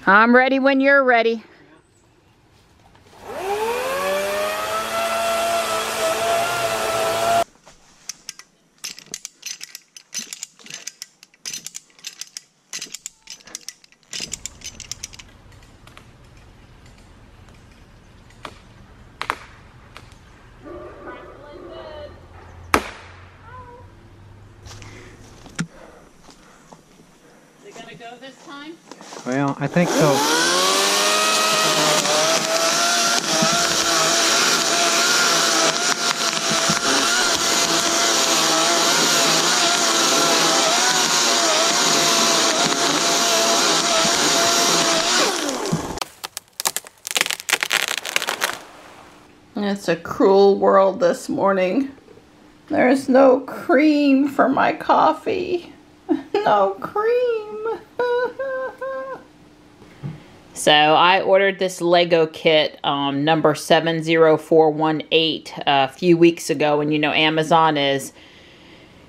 I'm ready when you're ready. Go this time? Well, I think so. It's a cruel world this morning. There's no cream for my coffee. No cream. So I ordered this Lego kit, number 70418, a few weeks ago. And you know, Amazon is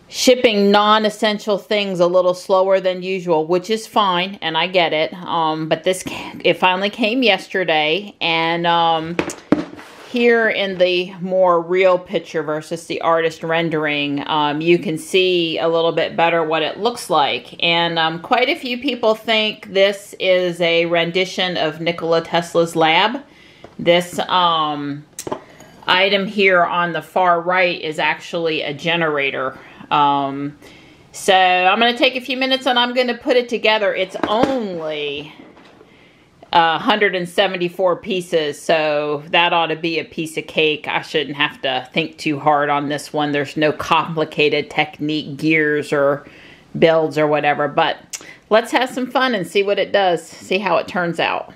shipping non-essential things a little slower than usual, which is fine, and I get it. But it finally came yesterday, and here in the more real picture versus the artist rendering, you can see a little bit better what it looks like. And quite a few people think this is a rendition of Nikola Tesla's lab. This item here on the far right is actually a generator. So I'm going to take a few minutes and I'm going to put it together. It's only 174 pieces, so that ought to be a piece of cake. I shouldn't have to think too hard on this one. There's no complicated technique, gears, or builds or whatever, but let's have some fun and see what it does, see how it turns out.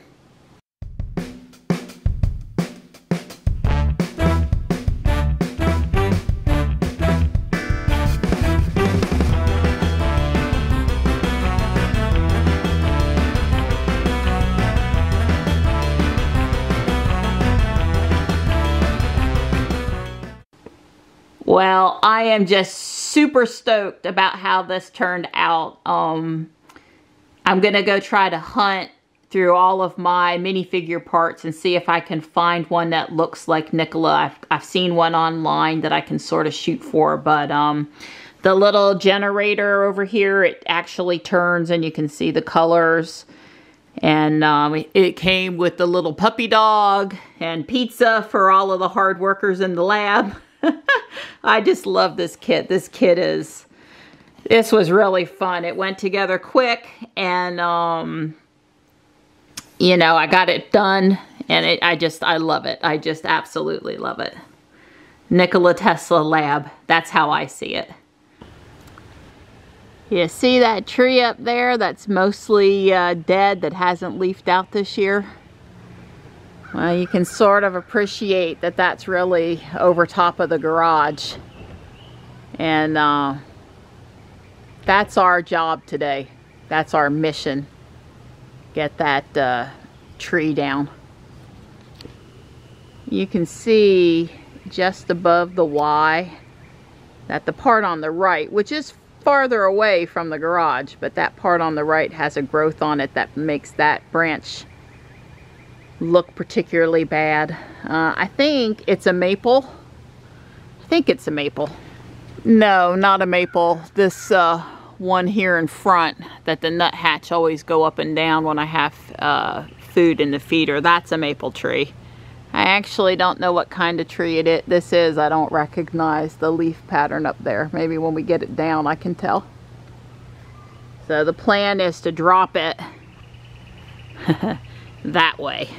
Well, I am just super stoked about how this turned out. I'm going to go try to hunt through all of my minifigure parts and see if I can find one that looks like Nikola. I've seen one online that I can sort of shoot for, but the little generator over here, it actually turns and you can see the colors. And it came with the little puppy dog and pizza for all of the hard workers in the lab. I just love this kit. This was really fun. It went together quick, and you know, I got it done, and I love it. I just absolutely love it. Nikola Tesla lab. That's how I see it. You see that tree up there that's mostly dead, that hasn't leafed out this year? Well, you can sort of appreciate that that's really over top of the garage. And that's our job today. That's our mission. Get that tree down. You can see just above the Y that the part on the right, which is farther away from the garage, but that part on the right has a growth on it that makes that branch look particularly bad. I think it's a maple. I think it's a maple. No, not a maple. This one here in front that the nut hatch always go up and down when I have food in the feeder, that's a maple tree. I actually don't know what kind of tree this is. I don't recognize the leaf pattern up there. Maybe when we get it down I can tell. So the plan is to drop it that way.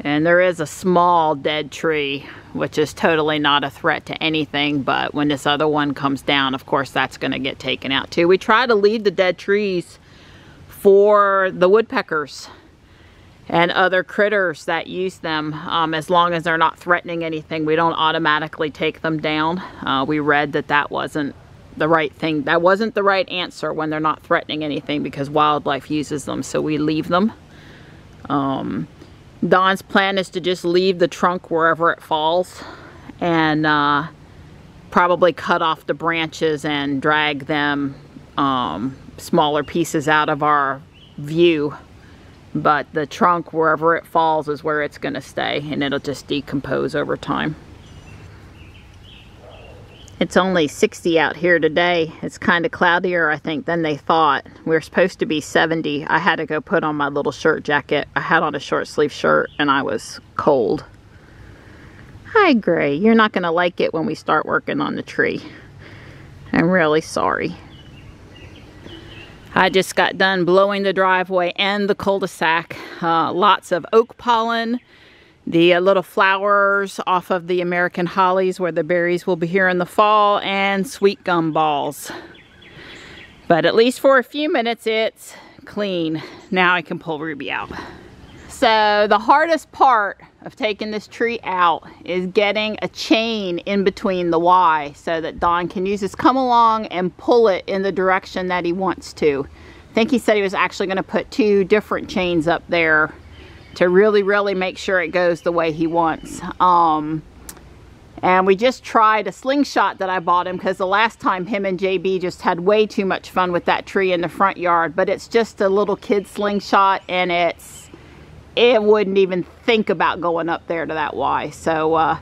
And there is a small dead tree, which is totally not a threat to anything, but when this other one comes down, of course, that's going to get taken out too. We try to leave the dead trees for the woodpeckers and other critters that use them. As long as they're not threatening anything, we don't automatically take them down. We read that that wasn't the right thing. That wasn't the right answer when they're not threatening anything, because wildlife uses them, so we leave them. Don's plan is to just leave the trunk wherever it falls and probably cut off the branches and drag them smaller pieces out of our view. But the trunk, wherever it falls, is where it's going to stay, and it'll just decompose over time. It's only 60 out here today. It's kind of cloudier, I think, than they thought. We were supposed to be 70. I had to go put on my little shirt jacket. I had on a short sleeve shirt, and I was cold. Hi, Gray. You're not going to like it when we start working on the tree. I'm really sorry. I just got done blowing the driveway and the cul-de-sac. Lots of oak pollen, the little flowers off of the American hollies where the berries will be here in the fall, and sweet gum balls. But at least for a few minutes it's clean. Now I can pull Ruby out. So the hardest part of taking this tree out is getting a chain in between the Y so that Don can use his come along and pull it in the direction that he wants to. I think he said he was actually going to put 2 different chains up there to really make sure it goes the way he wants. And we just tried a slingshot that I bought him, because the last time him and JB just had way too much fun with that tree in the front yard. But it's just a little kid slingshot, and it wouldn't even think about going up there to that Y. So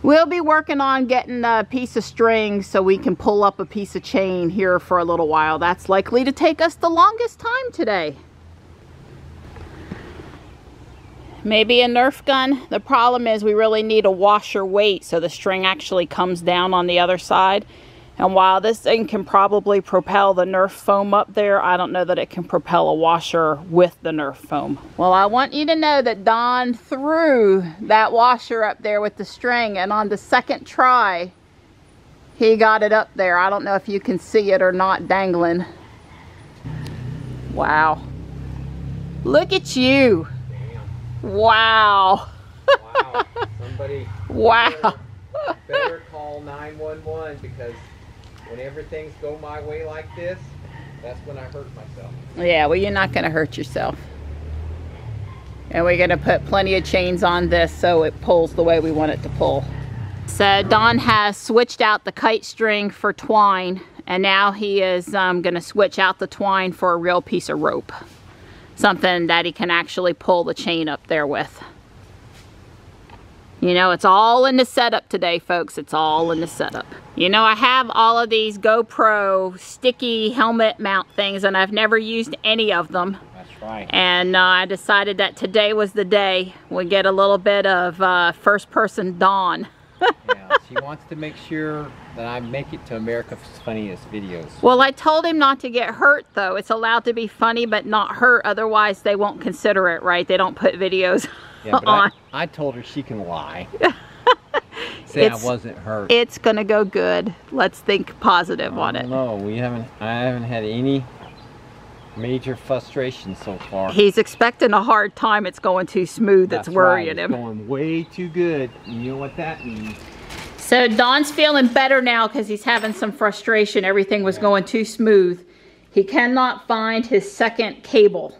we'll be working on getting a piece of string so we can pull up a piece of chain here for a little while. That's likely to take us the longest time today. Maybe a Nerf gun. The problem is we really need a washer weight so the string actually comes down on the other side. And while this thing can probably propel the Nerf foam up there, I don't know that it can propel a washer with the Nerf foam. Well, I want you to know that Don threw that washer up there with the string, and on the second try, he got it up there. I don't know if you can see it or not dangling. Wow. Look at you. Wow. Wow. Somebody Wow. better call 911, because whenever things go my way like this, that's when I hurt myself. Yeah, well, you're not going to hurt yourself. And we're going to put plenty of chains on this so it pulls the way we want it to pull. So Don has switched out the kite string for twine, and now he is going to switch out the twine for a real piece of rope. Something that he can actually pull the chain up there with. You know, it's all in the setup today, folks. It's all in the setup. You know, I have all of these GoPro sticky helmet mount things, and I've never used any of them. That's right. And I decided that today was the day we get a little bit of first-person Dawn. Yeah, she wants to make sure that I make it to America's Funniest Videos. Well, I told him not to get hurt, though. It's allowed to be funny but not hurt. Otherwise, they won't consider it, right? They don't put videos Yeah, but on. I told her she can lie. Say I wasn't hurt. It's gonna go good. Let's think positive on it. No, I haven't had any major frustration so far. He's expecting a hard time. It's going too smooth. It's worrying him. It's going way too good. You know what that means. So Don's feeling better now because he's having some frustration. Everything was going too smooth. He cannot find his second cable.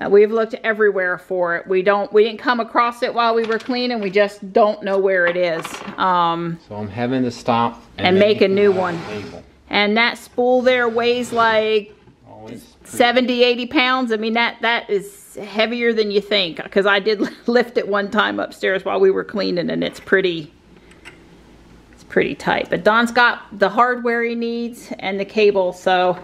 We've looked everywhere for it. We didn't come across it while we were cleaning. We just don't know where it is. So I'm having to stop and make a new one. And that spool there weighs like 70, 80 pounds. I mean, that is heavier than you think, because I did lift it one time upstairs while we were cleaning, and it's pretty tight. But Don's got the hardware he needs and the cable, so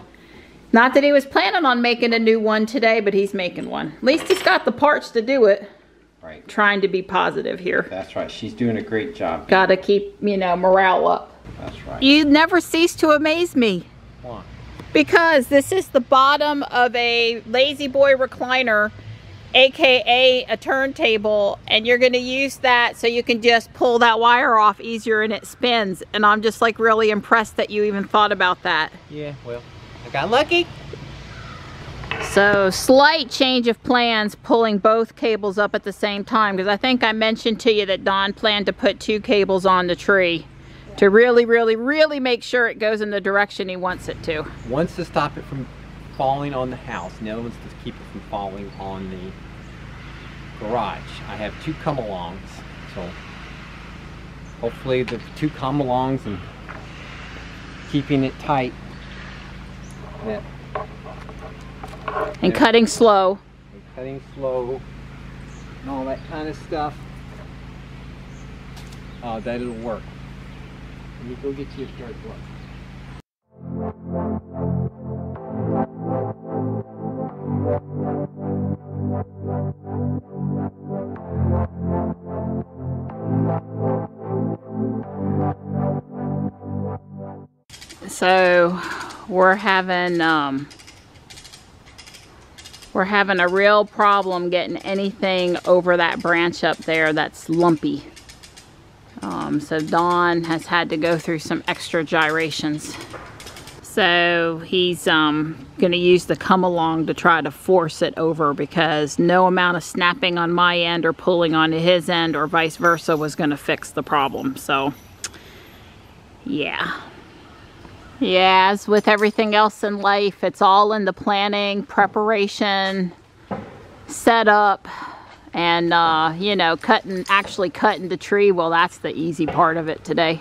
not that he was planning on making a new one today, but he's making one. At least he's got the parts to do it. Right. Trying to be positive here. That's right. She's doing a great job. Got to keep, you know, morale up. That's right. You never cease to amaze me. Why? Because this is the bottom of a lazy boy recliner, aka a turntable, and you're going to use that so you can just pull that wire off easier and it spins. And I'm just like really impressed that you even thought about that. Yeah, well, I got lucky. So slight change of plans, pulling both cables up at the same time, because I think I mentioned to you that Don planned to put 2 cables on the tree to really make sure it goes in the direction he wants it to. One's to stop it from falling on the house, and the other one's to keep it from falling on the garage. I have 2 come-alongs, so hopefully the 2 come-alongs and keeping it tight, that And cutting slow. And cutting slow. And all that kind of stuff. That it'll work. Let me go get you a dirt glove. So we're having a real problem getting anything over that branch up there that's lumpy. So Don has had to go through some extra gyrations. So he's going to use the come along to try to force it over, because no amount of snapping on my end or pulling onto his end or vice versa was going to fix the problem. So yeah. Yeah, as with everything else in life, it's all in the planning, preparation, setup, and you know, actually cutting the tree. Well, that's the easy part of it today.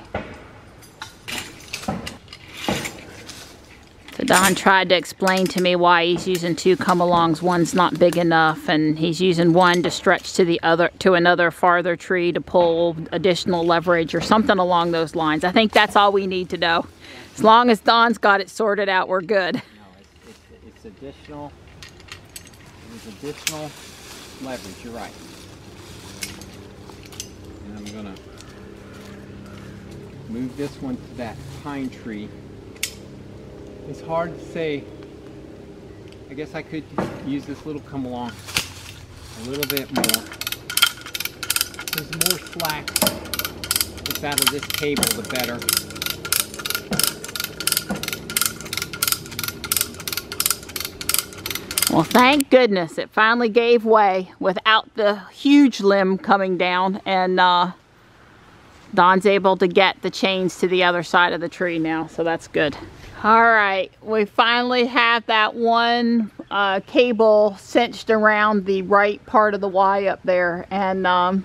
So Don tried to explain to me why he's using two come-alongs. One's not big enough, and he's using one to stretch to the other, to another farther tree to pull additional leverage or something along those lines. I think that's all we need to know. As long as Don's got it sorted out, we're good. No, it's additional. There's additional leverage. You're right. And I'm gonna move this one to that pine tree. It's hard to say. I guess I could use this little come along a little bit more. There's more slack that's out of this cable, the better. Well, thank goodness it finally gave way without the huge limb coming down, and Don's able to get the chains to the other side of the tree now, so that's good. All right, we finally have that one cable cinched around the right part of the Y up there, and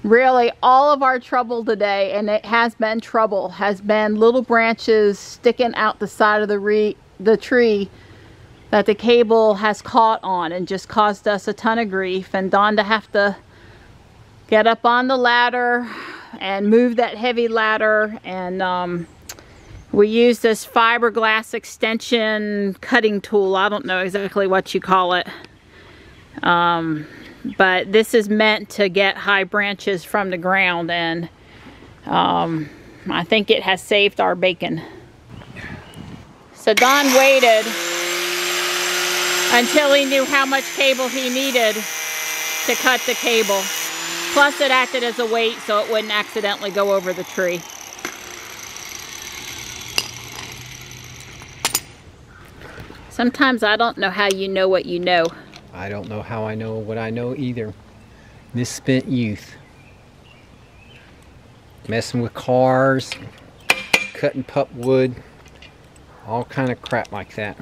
really all of our trouble today, and it has been trouble, has been little branches sticking out the side of the tree that the cable has caught on and just caused us a ton of grief, and Don to have to get up on the ladder and move that heavy ladder, and we use this fiberglass extension cutting tool. I don't know exactly what you call it, but this is meant to get high branches from the ground, and I think it has saved our bacon. So Don waited until he knew how much cable he needed to cut the cable. Plus it acted as a weight so it wouldn't accidentally go over the tree. Sometimes I don't know how you know what you know. I don't know how I know what I know either. Misspent youth. Messing with cars, cutting pulpwood, all kind of crap like that.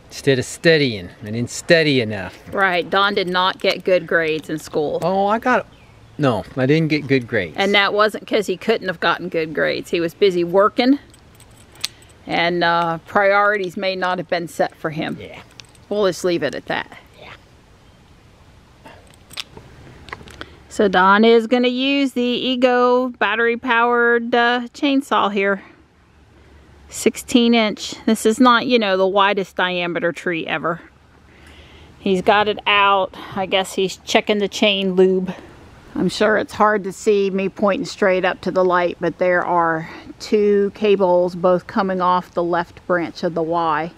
Instead of studying, I didn't study enough. Right, Don did not get good grades in school. Oh, I didn't get good grades. And that wasn't because he couldn't have gotten good grades. He was busy working, and priorities may not have been set for him. Yeah. We'll just leave it at that. Yeah. So Don is going to use the Ego battery-powered chainsaw here. 16-inch. This is not, you know, the widest diameter tree ever. He's got it out. I guess he's checking the chain lube. I'm sure it's hard to see me pointing straight up to the light, but there are two cables both coming off the left branch of the Y.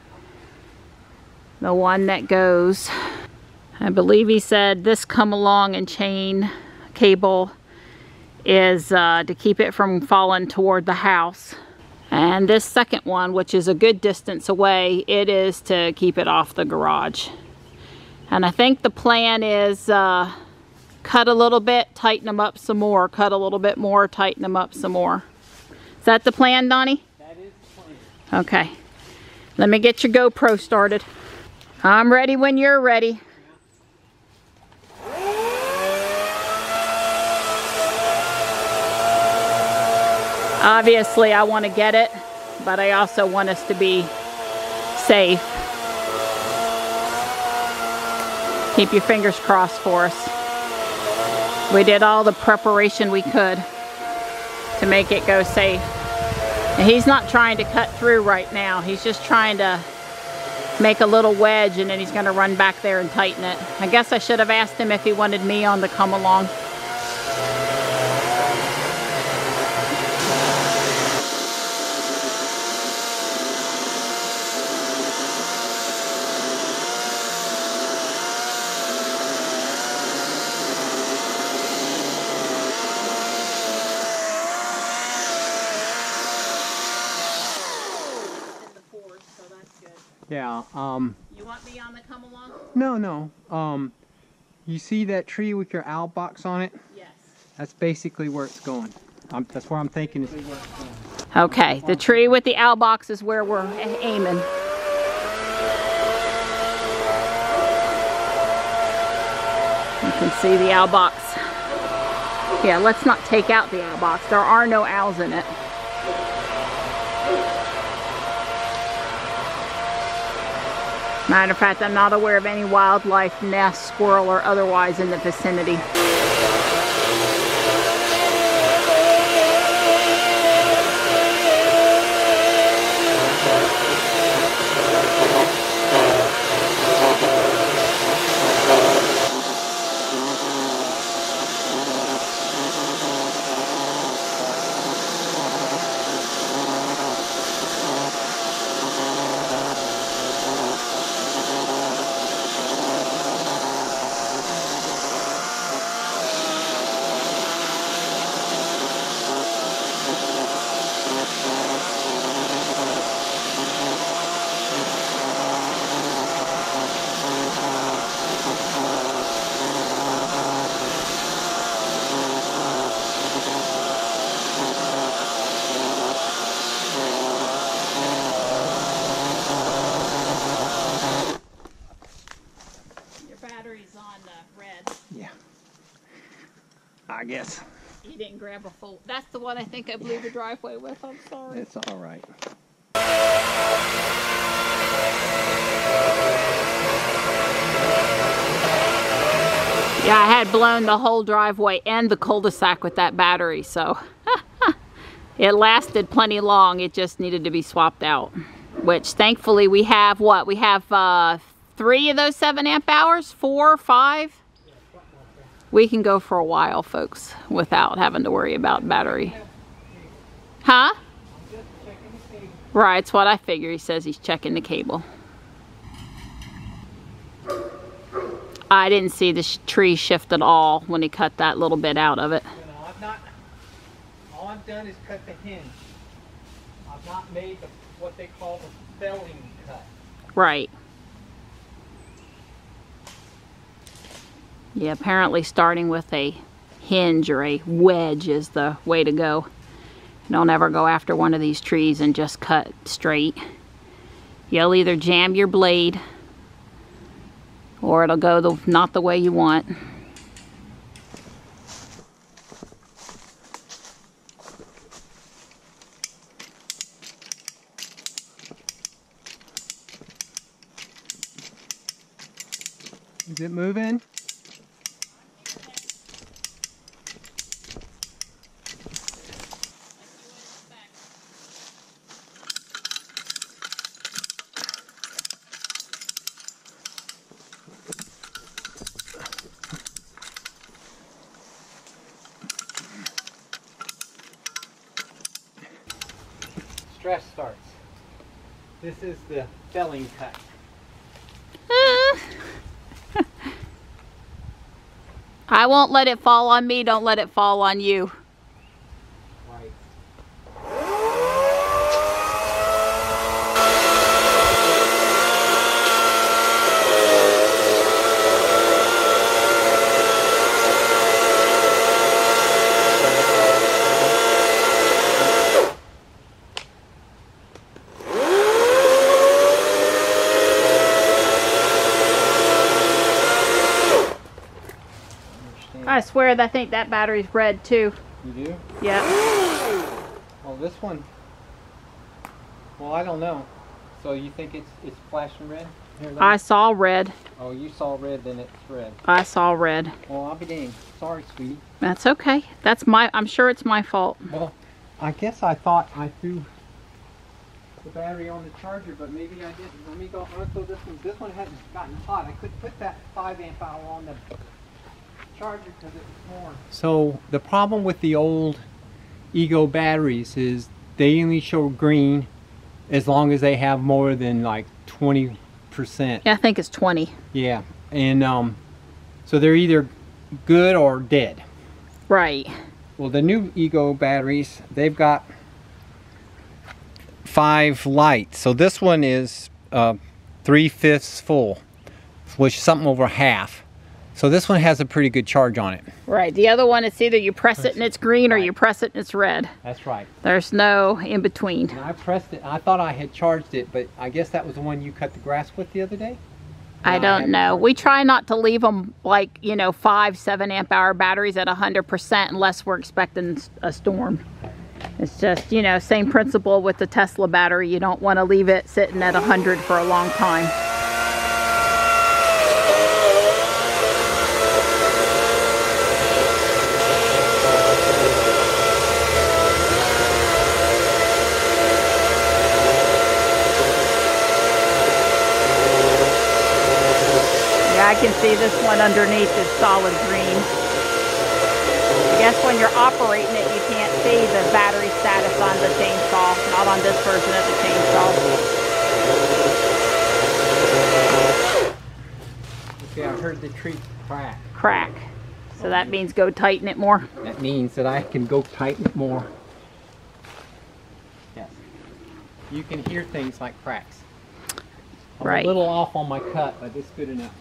The one that goes, I believe he said this come along and chain cable is to keep it from falling toward the house. And this second one, which is a good distance away, it is to keep it off the garage. And I think the plan is cut a little bit, tighten them up some more, cut a little bit more, tighten them up some more. Is that the plan, Donnie? That is the plan. Okay. Let me get your GoPro started. I'm ready when you're ready. Obviously, I want to get it, but I also want us to be safe. Keep your fingers crossed for us. We did all the preparation we could to make it go safe. And he's not trying to cut through right now. He's just trying to make a little wedge, and then he's going to run back there and tighten it. I guess I should have asked him if he wanted me on the come along. Yeah, You want me on the come along? no. You see that tree with your owl box on it? Yes. That's basically where it's going. That's where I'm thinking is where it's going. Okay, the tree with the owl box is where we're aiming. You can see the owl box. Yeah, let's not take out the owl box. There are no owls in it. Matter of fact, I'm not aware of any wildlife, nest, squirrel, or otherwise in the vicinity. Yeah. I guess. You didn't grab a full. That's the one I think I blew the driveway with. I'm sorry. It's all right. Yeah, I had blown the whole driveway and the cul-de-sac with that battery, so it lasted plenty long. It just needed to be swapped out, which thankfully we have what? We have 3 of those 7 amp hours, 4, 5. We can go for a while, folks, without having to worry about battery. Huh? Right, it's what I figure. He says he's checking the cable. I didn't see the tree shift at all when he cut that little bit out of it. No, I've not. All I've done is cut the hinge. I've not made what they call the felling cut. Right. Yeah, apparently starting with a hinge or a wedge is the way to go. Don't ever go after one of these trees and just cut straight. You'll either jam your blade or it'll go not the way you want. Is it moving? Stress starts. This is the felling cut. I won't let it fall on me, don't let it fall on you. Right. I swear I think that battery's red too. You do? Yeah. Well, this one, well, I don't know. So you think it's flashing red? I saw red. Oh, you saw red, then it's red. I saw red. Well, I'll be dang. Sorry, sweetie. That's okay. I'm sure it's my fault. Well, I guess I thought I threw the battery on the charger, but maybe I didn't. Let me go throw this one. This one hasn't gotten hot. I couldn't put that 5 amp hour on the charger because it was warm. So the problem with the old Ego batteries is they only show green as long as they have more than like 20%. Yeah, I think it's 20. Yeah, and so they're either good or dead. Right. Well, the new Ego batteries, they've got 5 lights. So this one is 3/5 full, which is something over half. So this one has a pretty good charge on it. Right. The other one, it's either you press it and it's green or you press it and it's red. That's right. There's no in between. And I pressed it. I thought I had charged it, but I guess that was the one you cut the grass with the other day? I don't know. We try not to leave them like, 5, 7 amp hour batteries at 100% unless we're expecting a storm. It's just, same principle with the Tesla battery. You don't want to leave it sitting at 100 for a long time. I can see this one underneath is solid green. I guess when you're operating it, you can't see the battery status on the chainsaw, not on this version of the chainsaw. Okay, I heard the tree crack. Crack. So that means go tighten it more? That means that I can go tighten it more. Yes. You can hear things like cracks. I'm right. A little off on my cut, but it's good enough.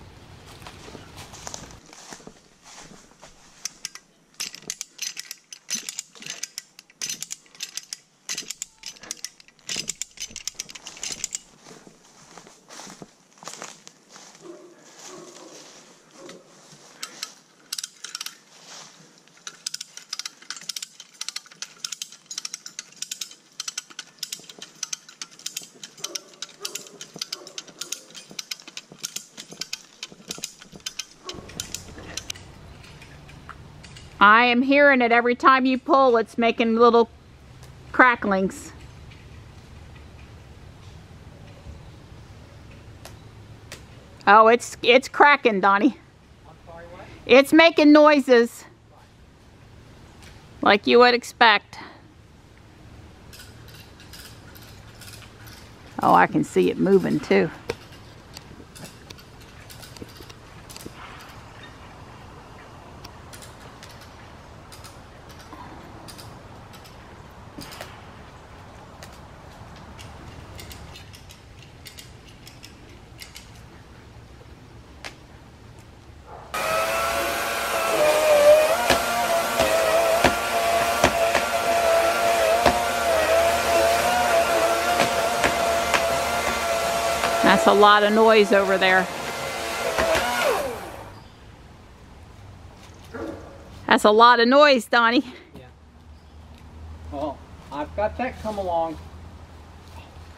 I am hearing it every time you pull. It's making little cracklings. Oh, it's cracking, Donnie. I'm sorry, what? It's making noises. Like you would expect. Oh, I can see it moving too. That's a lot of noise over there. That's a lot of noise, Donnie. Yeah. Well, I've got that come along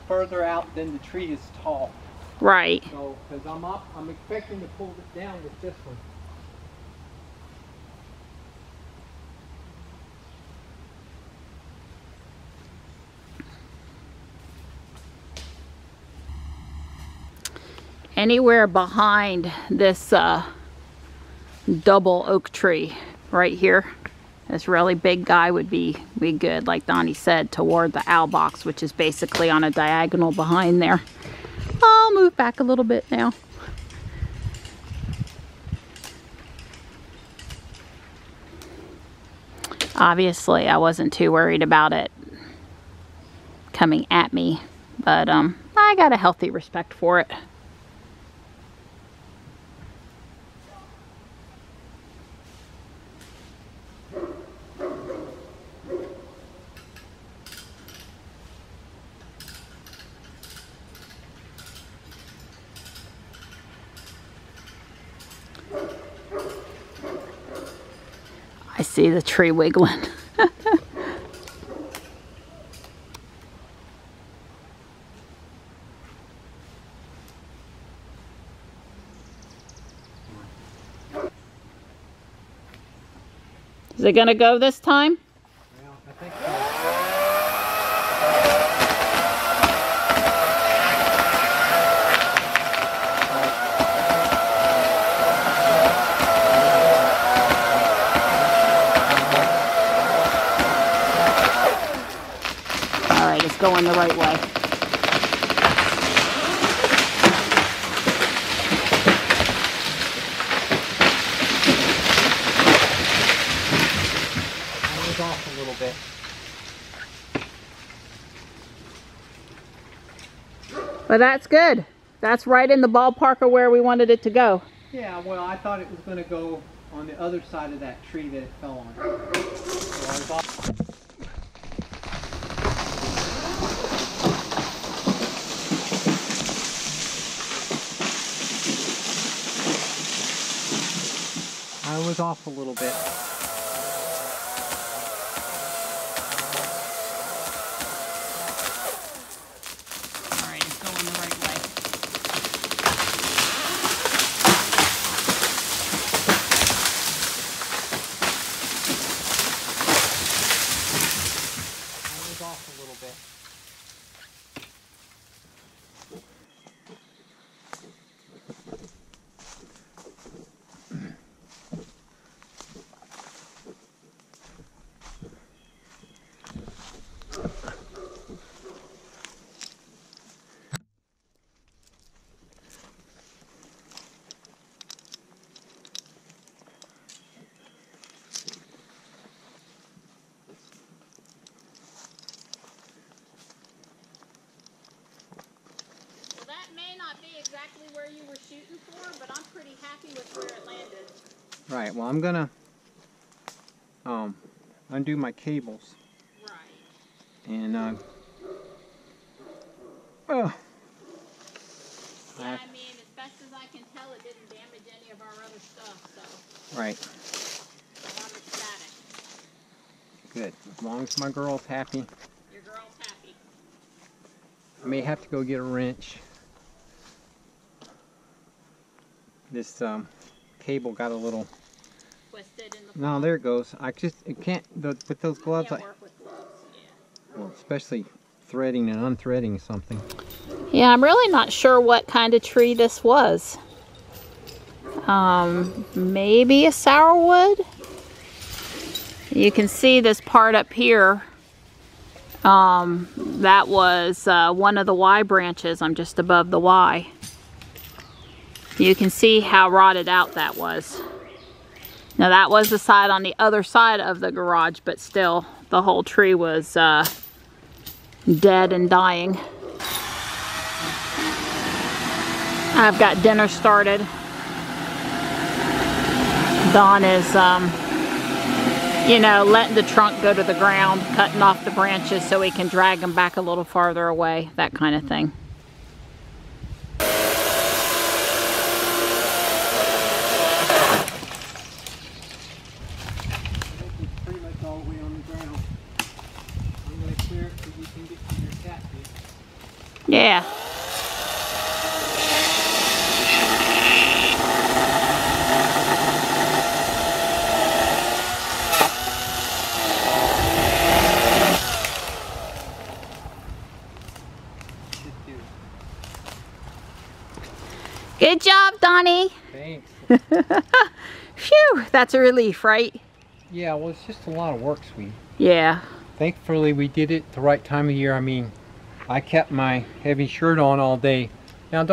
further out than the tree is tall. Right. So, because I'm expecting to pull it down with this one. Anywhere behind this double oak tree right here, this really big guy would be good, like Donnie said, toward the owl box, which is basically on a diagonal behind there. I'll move back a little bit now. Obviously, I wasn't too worried about it coming at me, but I got a healthy respect for it. I see the tree wiggling. Is it going to go this time? Well, I think so. All right, it's going the right way. Off a little bit. But that's good. That's right in the ballpark of where we wanted it to go. Yeah, well, I thought it was going to go on the other side of that tree that it fell on. So I was off. I was off a little bit. Off a little bit. Exactly where you were shooting for, but I'm pretty happy with where it landed. Right, well I'm gonna undo my cables. Right. And yeah, I mean, as best as I can tell, it didn't damage any of our other stuff, so. Right. So I'm ecstatic. Good. As long as my girl's happy. Your girl's happy. I may have to go get a wrench. This cable got a little twisted in the no, there it goes. It can't with those gloves. Can't work with gloves, yeah. Well, especially threading and unthreading something. Yeah, I'm really not sure what kind of tree this was. Maybe a sourwood. You can see this part up here. That was one of the Y branches. I'm just above the Y. You can see how rotted out that was. Now that was the side on the other side of the garage, but still the whole tree was dead and dying. I've got dinner started. Dawn is, you know, letting the trunk go to the ground, cutting off the branches so we can drag them back a little farther away, that kind of thing. Yeah. Good job, Donnie. Thanks. Phew, that's a relief, right? Yeah, well, it's just a lot of work, sweetie. Yeah. Thankfully, we did it the right time of year. I mean, I kept my heavy shirt on all day. Now,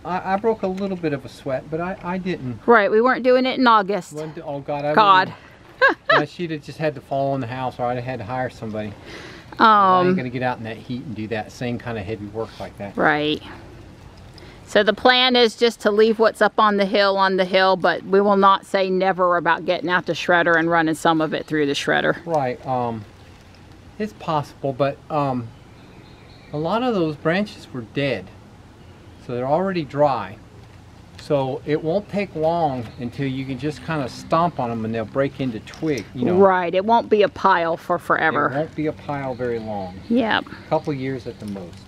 I broke a little bit of a sweat, but I didn't. Right, we weren't doing it in August. Oh, God. God. She'd have just had to fall in the house, or I'd have had to hire somebody. I ain't going to get out in that heat and do that same kind of heavy work like that. Right. So the plan is just to leave what's up on the hill, but we will not say never about getting out the shredder and running some of it through the shredder. Right. It's possible, but a lot of those branches were dead. So they're already dry. So it won't take long until you can just kind of stomp on them and they'll break into twig, you know. Right. It won't be a pile for forever. It won't be a pile very long. Yep. A couple years at the most.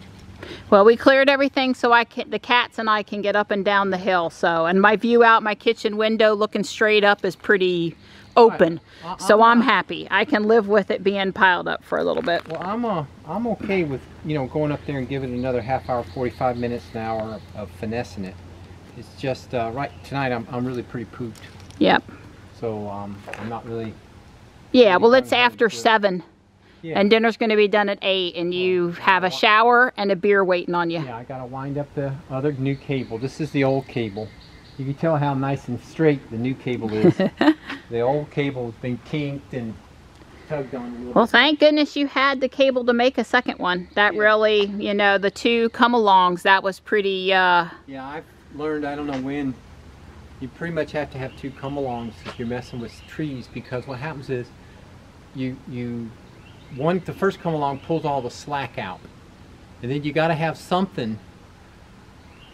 Well, we cleared everything so the cats and I can get up and down the hill. So, and my view out my kitchen window looking straight up is pretty open. So I'm happy. I can live with it being piled up for a little bit. Well, I'm okay with, you know, going up there and giving it another half hour, 45 minutes, an hour of finessing it. It's just right tonight I'm really pretty pooped. Yep. So I'm not really. Yeah, well, it's after 7. Yeah. And dinner's going to be done at 8, and you have a shower and a beer waiting on you. Yeah, I got to wind up the other new cable. This is the old cable. You can tell how nice and straight the new cable is. The old cable has been kinked and tugged on a little Well, bit. thank goodness you had the cable to make a second one. That really, you know, the 2 come-alongs, that was pretty, Yeah, I've learned, I don't know when, you pretty much have to have 2 come-alongs if you're messing with trees, because what happens is the first come-along pulls all the slack out, and then you got to have something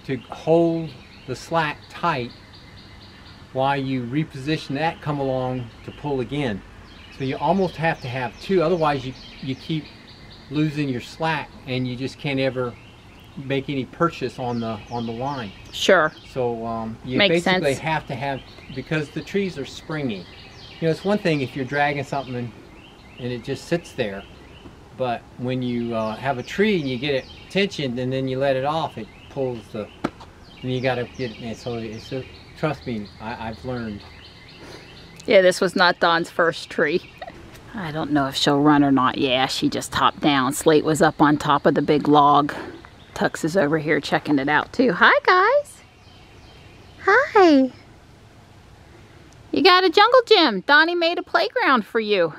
to hold the slack tight while you reposition that come-along to pull again. So you almost have to have 2, otherwise you keep losing your slack and you just can't ever make any purchase on the line. sure. So you Makes basically sense. have to have, because the trees are springy. You know, it's one thing if you're dragging something and it just sits there, but when you have a tree and you get it tensioned and then you let it off, it pulls the, and you got to get it. So it's trust me, I've learned. Yeah, this was not Dawn's first tree. I don't know if she'll run or not. Yeah, she just hopped down. Slate was up on top of the big log. Tux is over here checking it out too. Hi, guys. Hi. You got a jungle gym. Donnie made a playground for you.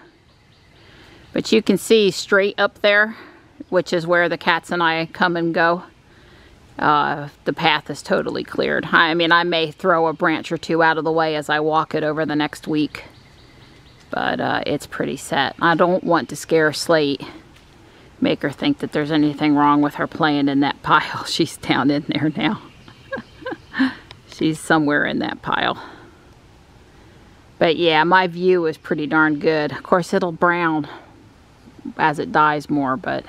But you can see straight up there, which is where the cats and I come and go. The path is totally cleared. I mean, I may throw a branch or 2 out of the way as I walk it over the next week. But it's pretty set. I don't want to scare Slate. Make her think that there's anything wrong with her playing in that pile. She's down in there now. She's somewhere in that pile. But yeah, my view is pretty darn good. Of course, it'll brown as it dies more, but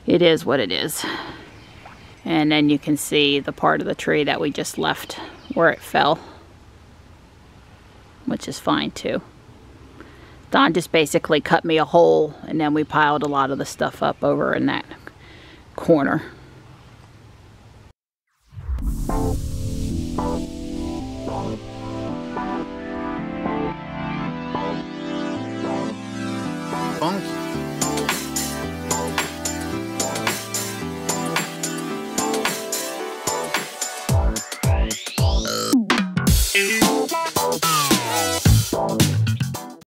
it is what it is. And then you can see the part of the tree that we just left where it fell, which is fine too. Don just basically cut me a hole, and then we piled a lot of the stuff up over in that corner.